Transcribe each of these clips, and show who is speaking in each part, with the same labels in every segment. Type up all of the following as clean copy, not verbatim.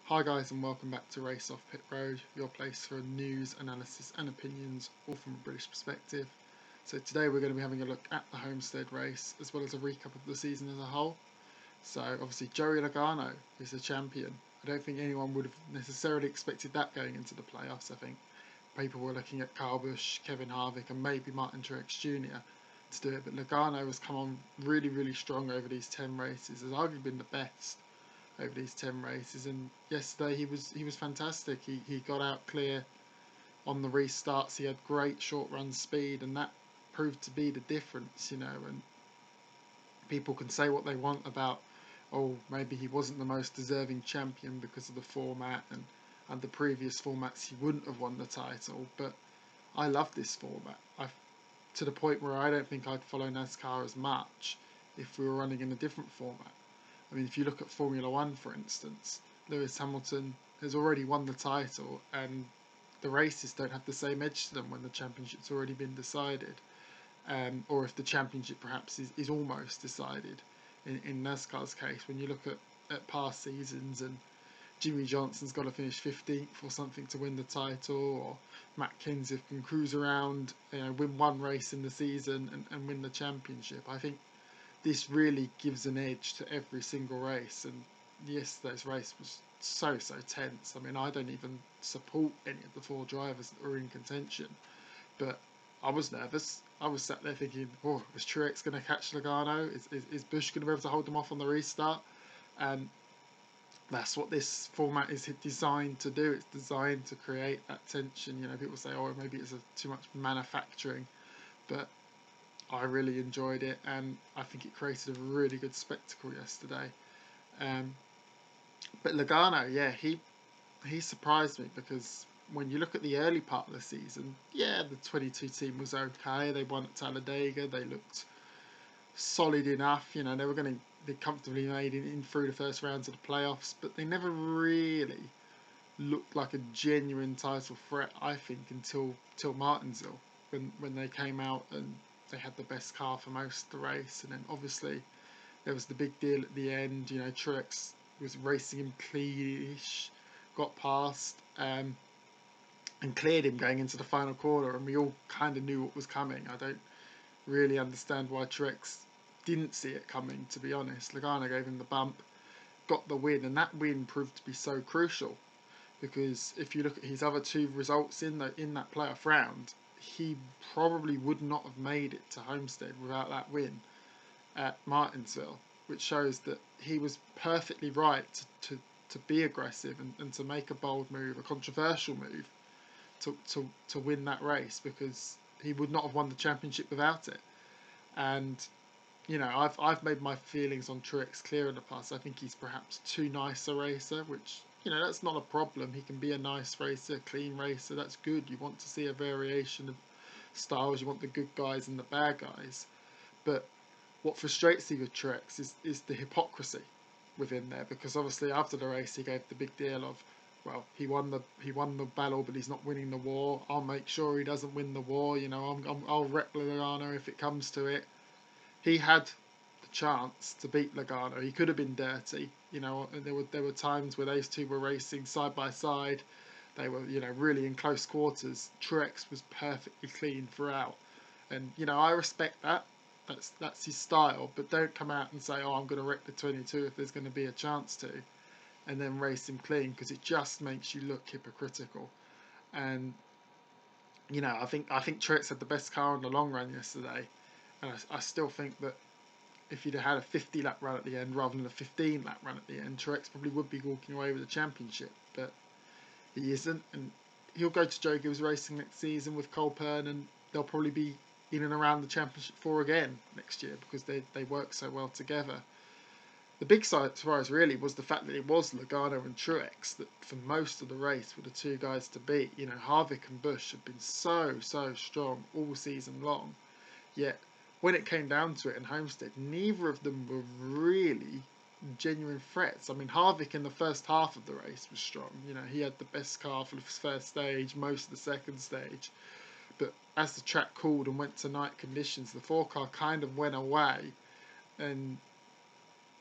Speaker 1: Hi guys and welcome back to Race Off Pit Road, your place for news, analysis and opinions, all from a British perspective. So today we're going to be having a look at the Homestead race, as well as a recap of the season as a whole. So obviously Joey Logano is the champion. I don't think anyone would have necessarily expected that going into the playoffs. I think people were looking at Kyle Busch, Kevin Harvick and maybe Martin Truex Jr. to do it, but Logano has come on really strong over these 10 races, has arguably been the best over these 10 races, and yesterday he was fantastic. He got out clear on the restarts. He had great short run speed, and that proved to be the difference, and people can say what they want about, oh, maybe he wasn't the most deserving champion because of the format, and the previous formats he wouldn't have won the title, but I love this format. To the point where I don't think I'd follow NASCAR as much if we were running in a different format. I mean, if you look at Formula One, for instance, Lewis Hamilton has already won the title, and the races don't have the same edge to them when the championship's already been decided, or if the championship perhaps is almost decided. In NASCAR's case, when you look at past seasons, and Jimmy Johnson's got to finish 15th or something to win the title, or Matt Kenseth can cruise around, win one race in the season and win the championship. I think this really gives an edge to every single race, and yesterday's race was so tense. I mean, I don't even support any of the four drivers that were in contention, but I was nervous. I was sat there thinking, oh, is Truex going to catch Logano? Is Busch going to be able to hold them off on the restart? And that's what this format is designed to do. It's designed to create that tension. People say, oh, maybe it's too much manufacturing, but I really enjoyed it, and I think it created a really good spectacle yesterday. But Logano, yeah, he surprised me, because when you look at the early part of the season, yeah, the 22 team was okay. They won at Talladega. They looked solid enough. They were going to be comfortably made in through the first rounds of the playoffs, but they never really looked like a genuine title threat, I think, until Martinsville, when they came out and they had the best car for most of the race. And then obviously there was the big deal at the end. Truex was racing him cleanish, got past, and cleared him going into the final quarter, and we all kind of knew what was coming. I don't really understand why Truex didn't see it coming, to be honest. Logano gave him the bump, got the win, and that win proved to be so crucial, because if you look at his other two results in that playoff round, he probably would not have made it to Homestead without that win at Martinsville, which shows that he was perfectly right to be aggressive and to make a bold move, a controversial move, to win that race, because he would not have won the championship without it. And I've made my feelings on Truex clear in the past. I think he's perhaps too nice a racer, which that's not a problem. He can be a nice racer, clean racer. That's good. You want to see a variation of styles. You want the good guys and the bad guys. But what frustrates me with Truex is the hypocrisy within there, because obviously after the race he gave the big deal of, well, he won the battle, but he's not winning the war. I'll make sure he doesn't win the war. I'll wreck Logano if it comes to it. He had the chance to beat Logano. He could have been dirty. There were times where those two were racing side by side. They were really in close quarters. Truex was perfectly clean throughout, and I respect that. That's his style. But don't come out and say, oh, I'm going to wreck the 22 if there's going to be a chance to, and then race him clean, because it just makes you look hypocritical. And I think Truex had the best car in the long run yesterday, and I still think that if he'd had a 50 lap run at the end rather than a 15 lap run at the end, Truex probably would be walking away with the championship, but he isn't, and he'll go to Joe Gibbs Racing next season with Cole Pern, and they'll probably be in and around the championship 4 again next year, because they work so well together. The big surprise really was the fact that it was Logano and Truex that for most of the race were the two guys to beat. Harvick and Busch have been so strong all season long, yet when it came down to it in Homestead, neither of them were really genuine threats. I mean, Harvick in the first half of the race was strong. He had the best car for the first stage, most of the second stage. But as the track cooled and went to night conditions, the 4 car kind of went away, and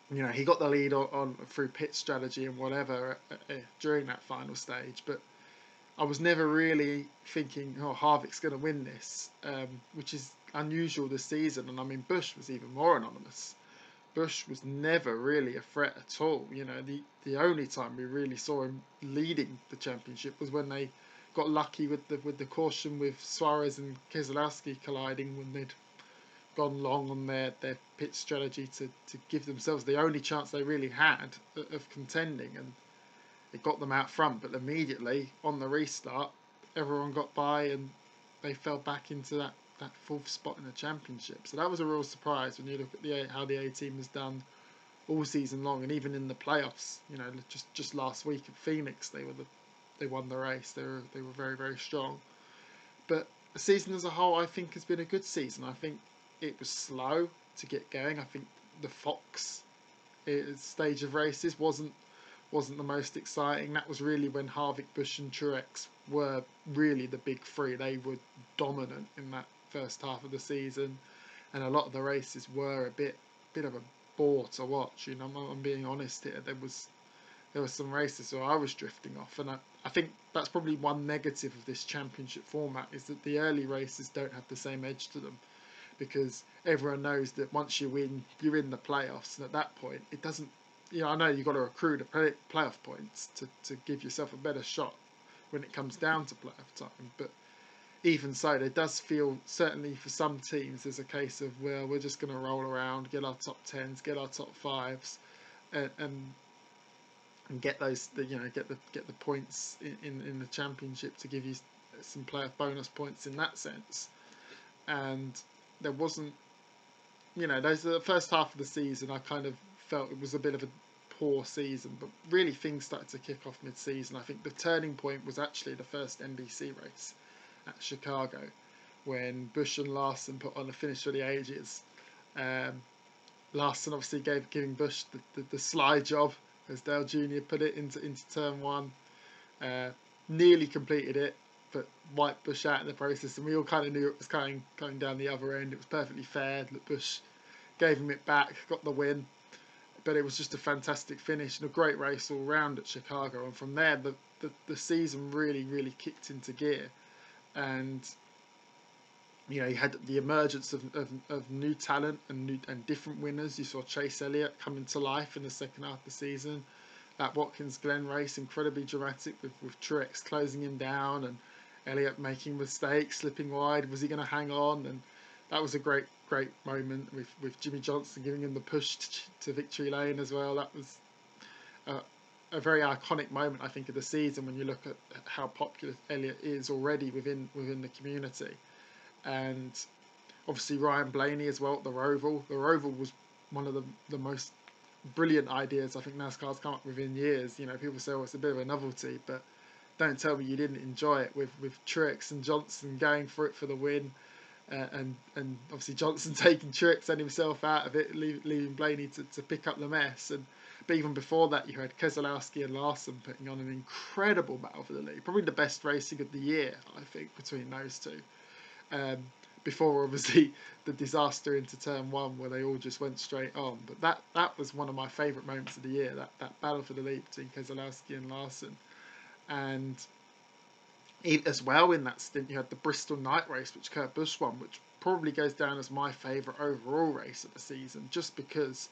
Speaker 1: You know, he got the lead on through pit strategy and whatever during that final stage, but I was never really thinking, oh, Harvick's going to win this, which is unusual this season. And I mean, Bush was even more anonymous. Bush was never really a threat at all. You know, the only time we really saw him leading the championship was when they got lucky with the caution with Suarez and Keselowski colliding when they'd gone long on their pit strategy to give themselves the only chance they really had of contending, and it got them out front. But immediately on the restart, everyone got by and they fell back into that fourth spot in the championship. So that was a real surprise when you look at how the A team has done all season long, and even in the playoffs. You know, just last week at Phoenix, they won the race. They were very, very strong. But the season as a whole, I think, has been a good season. I think it was slow to get going. I think the Fox stage of races wasn't the most exciting. That was really when Harvick, Busch and Truex were really the big three. They were dominant in that first half of the season, and a lot of the races were a bit of a bore to watch. You know, I'm being honest here. There were some races where I was drifting off, and I think that's probably one negative of this championship format, is that the early races don't have the same edge to them, because everyone knows that once you win, you're in the playoffs, and at that point, it doesn't. You know, I know you've got to accrue the playoff points to give yourself a better shot when it comes down to playoff time, but even so, there does feel, certainly for some teams, there's a case of, well, we're just going to roll around, get our top 10s, get our top 5s, and get those, get the points in the championship to give you some playoff bonus points in that sense. And there wasn't, those the first half of the season, I kind of felt it was a bit of a poor season, but really things started to kick off mid-season. I think the turning point was actually the first NBC race at Chicago, when Busch and Larson put on a finish for the ages. Larson obviously giving Busch the slide job, as Dale Jr. put it, into turn one. Nearly completed it, but wiped Busch out in the process, and we all kind of knew it was going down the other end. It was perfectly fair that Busch gave him it back, got the win, but it was just a fantastic finish and a great race all round at Chicago. And from there, the season really kicked into gear, and you had the emergence of new talent and different winners. You saw Chase Elliott coming to life in the second half of the season. That Watkins Glen race, incredibly dramatic, with Truex closing him down and Elliott making mistakes, slipping wide. Was he going to hang on? And that was a great moment with Jimmy Johnson giving him the push to victory lane as well. That was a very iconic moment, I think, of the season, when you look at how popular Elliott is already within the community. And obviously Ryan Blaney as well at the Roval. The Roval was one of the most brilliant ideas I think NASCAR's come up with in years. People say, oh, it's a bit of a novelty, but don't tell me you didn't enjoy it, with Truex and Johnson going for it for the win, and obviously Johnson taking Truex and himself out of it, leaving Blaney to pick up the mess. But even before that, you had Keselowski and Larson putting on an incredible battle for the lead, probably the best racing of the year, I think, between those two. Before obviously the disaster into turn one, where they all just went straight on. But that was one of my favourite moments of the year, that battle for the lead between Keselowski and Larson. And as well, in that stint, you had the Bristol night race, which Kurt Busch won, which probably goes down as my favourite overall race of the season, just because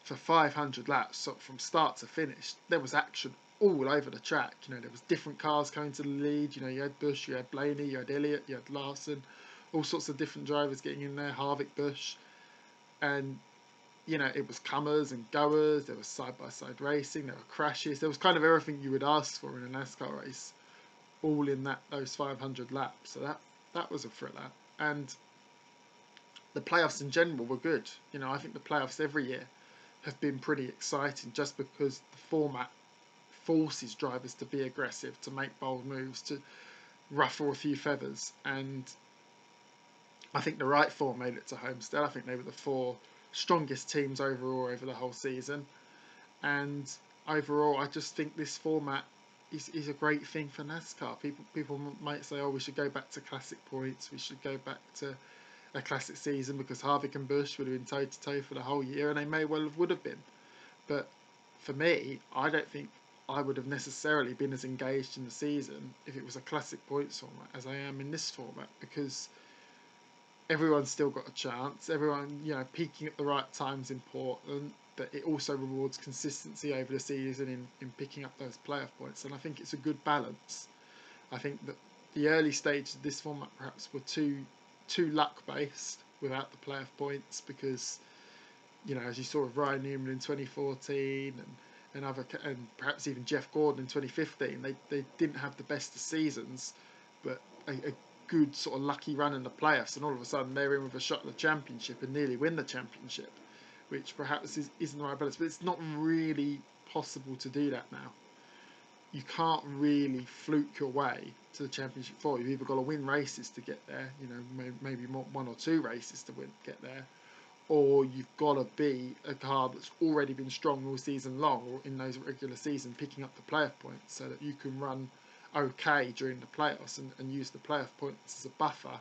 Speaker 1: for 500 laps, so from start to finish, there was action all over the track. There was different cars coming to the lead. You had Busch, you had Blaney, you had Elliott, you had Larson, all sorts of different drivers getting in there, Harvick, Busch. And it was comers and goers, there was side-by-side racing, there were crashes, there was kind of everything you would ask for in a NASCAR race, all in those 500 laps. So that was a thriller. And the playoffs in general were good. I think the playoffs every year have been pretty exciting, just because the format forces drivers to be aggressive, to make bold moves, to ruffle a few feathers. And I think the right four made it to Homestead. I think they were the four strongest teams overall over the whole season. And overall, I just think this format is a great thing for NASCAR. People might say, oh, we should go back to classic points, we should go back to a classic season, because Harvick and Busch would have been toe to toe for the whole year, and they may well would have been. But for me, I don't think I would have necessarily been as engaged in the season if it was a classic points format as I am in this format, because everyone's still got a chance. Everyone, peaking at the right time is important, but it also rewards consistency over the season in picking up those playoff points. And I think it's a good balance. I think that the early stages of this format perhaps were too luck based without the playoff points, because as you saw with Ryan Newman in 2014 and perhaps even Jeff Gordon in 2015, they didn't have the best of seasons, but a good sort of lucky run in the playoffs, and all of a sudden they're in with a shot at the championship and nearly win the championship, which perhaps isn't the right balance. But it's not really possible to do that now. You can't really fluke your way to the championship four. You've either got to win races to get there, maybe one or two races to get there, or you've got to be a car that's already been strong all season long, or in those regular season, picking up the playoff points so that you can run okay during the playoffs and use the playoff points as a buffer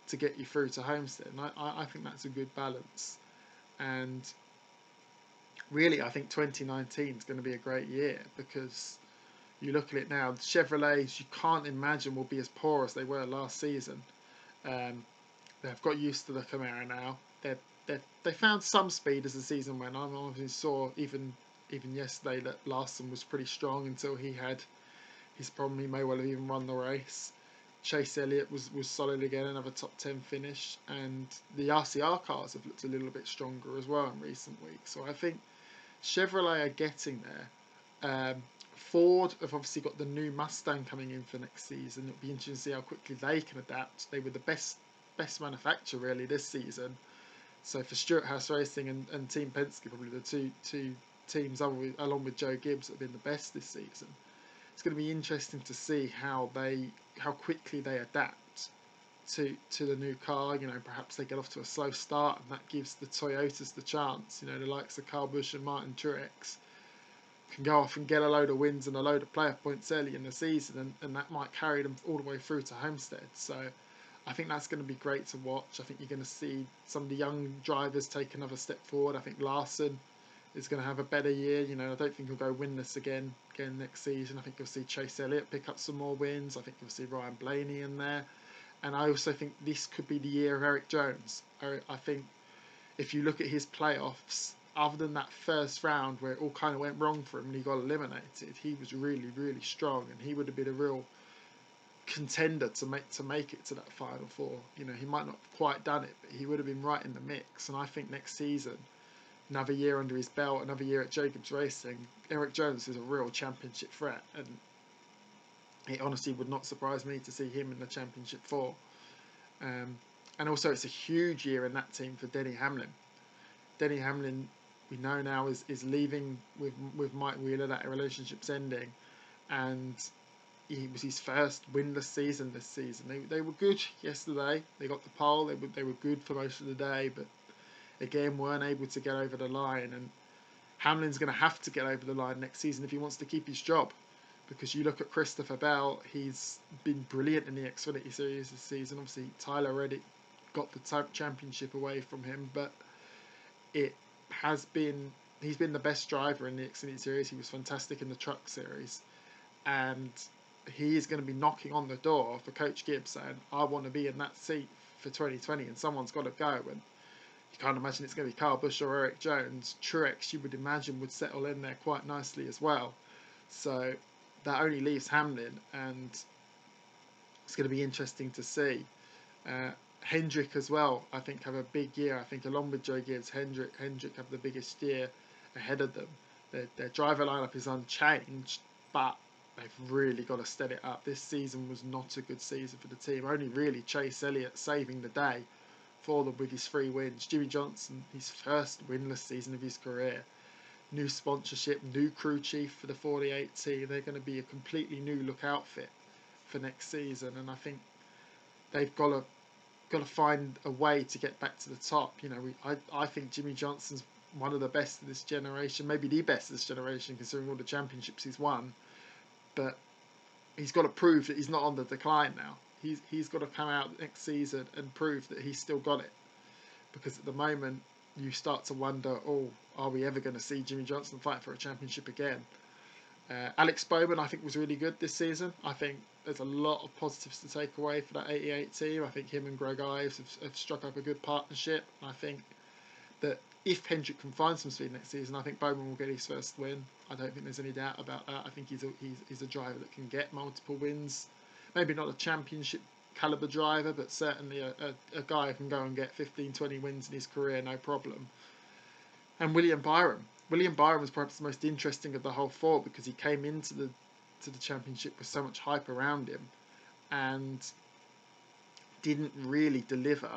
Speaker 1: to get you through to Homestead. And I think that's a good balance. And really, I think 2019 is going to be a great year, because you look at it now, the Chevrolets you can't imagine will be as poor as they were last season. They've got used to the Camaro now. They found some speed as the season went on. I obviously saw even yesterday that Larson was pretty strong until he had his problem. He may well have even won the race. Chase Elliott was solid again, another top 10 finish, and the RCR cars have looked a little bit stronger as well in recent weeks. So I think Chevrolet are getting there. Ford have obviously got the new Mustang coming in for next season. It'll be interesting to see how quickly they can adapt. They were the best manufacturer really this season. So for Stuart House Racing and Team Penske, probably the two teams along with Joe Gibbs that have been the best this season. It's going to be interesting to see how quickly they adapt to the new car. Perhaps they get off to a slow start, and that gives the Toyotas the chance. The likes of Kyle Busch and Martin Truex can go off and get a load of wins and a load of playoff points early in the season, and that might carry them all the way through to Homestead. So I think that's going to be great to watch. I think you're going to see some of the young drivers take another step forward. I think Larson is going to have a better year. I don't think he'll go winless again next season. I think you'll see Chase Elliott pick up some more wins. I think you'll see Ryan Blaney in there. And I also think this could be the year of Eric Jones. I think if you look at his playoffs, other than that first round where it all kind of went wrong for him and he got eliminated, he was really, really strong, and he would have been a real contender to make it to that final four. He might not have quite done it, but he would have been right in the mix. And I think next season, another year under his belt, another year at Jacobs Racing, Eric Jones is a real championship threat, and it honestly would not surprise me to see him in the championship four. And also it's a huge year in that team for Denny Hamlin. Denny Hamlin, we know now, is leaving with Mike Wheeler. That relationship's ending, and it was his first winless season this season. They were good yesterday. They got the pole. They were good for most of the day, but again weren't able to get over the line. And Hamlin's going to have to get over the line next season if he wants to keep his job, because you look at Christopher Bell, he's been brilliant in the Xfinity Series this season. Obviously Tyler Reddick got the championship away from him, but he's been the best driver in the Xfinity Series. He was fantastic in the Truck Series, and he is going to be knocking on the door for Coach Gibbs saying, I want to be in that seat for 2020, and someone's got to go. And you can't imagine it's going to be Kyle Busch or Eric Jones. Truex, you would imagine, would settle in there quite nicely as well. So that only leaves Hamlin, and it's going to be interesting to see. Hendrick as well, I think, have a big year. I think along with Joe Gibbs, Hendrick have the biggest year ahead of them. Their driver lineup is unchanged, but they've really got to steady it up. This season was not a good season for the team. Only really Chase Elliott saving the day for them with his 3 wins. Jimmy Johnson, his first winless season of his career. New sponsorship, new crew chief for the 48 team. They're going to be a completely new look outfit for next season, and I think they've got to find a way to get back to the top. I think Jimmy Johnson's one of the best of this generation, maybe the best of this generation, considering all the championships he's won. But he's got to prove that he's not on the decline now. He's got to come out next season and prove that he's still got it, because at the moment you start to wonder, oh, are we ever going to see Jimmy Johnson fight for a championship again? Alex Bowman, I think, was really good this season. I think there's a lot of positives to take away for that 88 team. I think him and Greg Ives have struck up a good partnership. I think that if Hendrick can find some speed next season, I think Bowman will get his first win. I don't think there's any doubt about that. I think he's a driver that can get multiple wins. Maybe not a championship caliber driver, but certainly a guy who can go and get 15, 20 wins in his career, no problem. And William Byron. William Byron was perhaps the most interesting of the whole four because he came into the championship with so much hype around him and didn't really deliver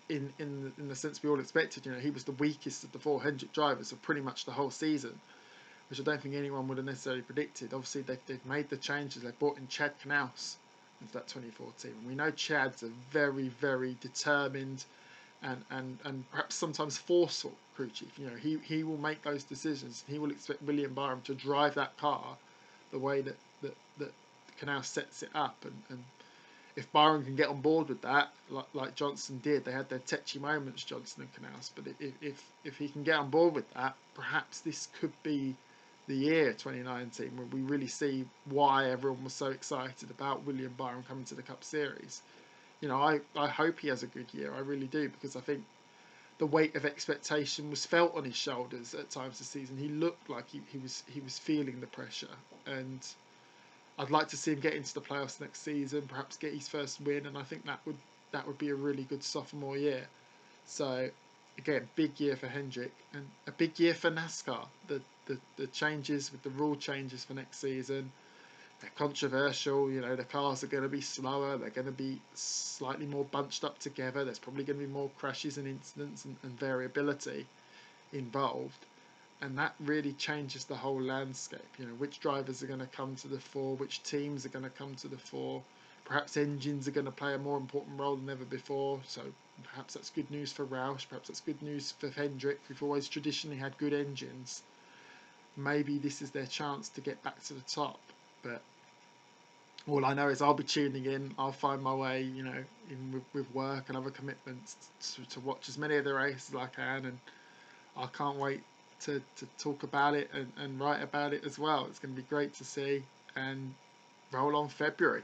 Speaker 1: in the sense we all expected. He was the weakest of the four Hendrick drivers for pretty much the whole season, which I don't think anyone would have necessarily predicted. Obviously, they've made the changes. They brought in Chad Knaus into that 2014. And we know Chad's a very, very determined and perhaps sometimes forceful crew chief. He will make those decisions. He will expect William Byron to drive that car the way that Knaus sets it up. And if Byron can get on board with that, like Johnson did, they had their tetchy moments, Johnson and Knaus. But if he can get on board with that, perhaps this could be the year 2019 when we really see why everyone was so excited about William Byron coming to the Cup Series. I hope he has a good year. I really do, because I think the weight of expectation was felt on his shoulders at times this season. He looked like he was feeling the pressure, and I'd like to see him get into the playoffs next season, perhaps get his first win, and I think that would be a really good sophomore year. So again, big year for Hendrick and a big year for NASCAR. The changes with the rule changes for next season, they're controversial. The cars are going to be slower. They're going to be slightly more bunched up together. There's probably going to be more crashes and incidents and variability involved. And that really changes the whole landscape. Which drivers are going to come to the fore, which teams are going to come to the fore. Perhaps engines are going to play a more important role than ever before. So perhaps that's good news for Roush. Perhaps that's good news for Hendrick. We've always traditionally had good engines. Maybe this is their chance to get back to the top. But all I know is I'll be tuning in. I'll find my way, in with work and other commitments to watch as many of the races as I can. And I can't wait to talk about it and write about it as well. It's going to be great to see, and roll on February.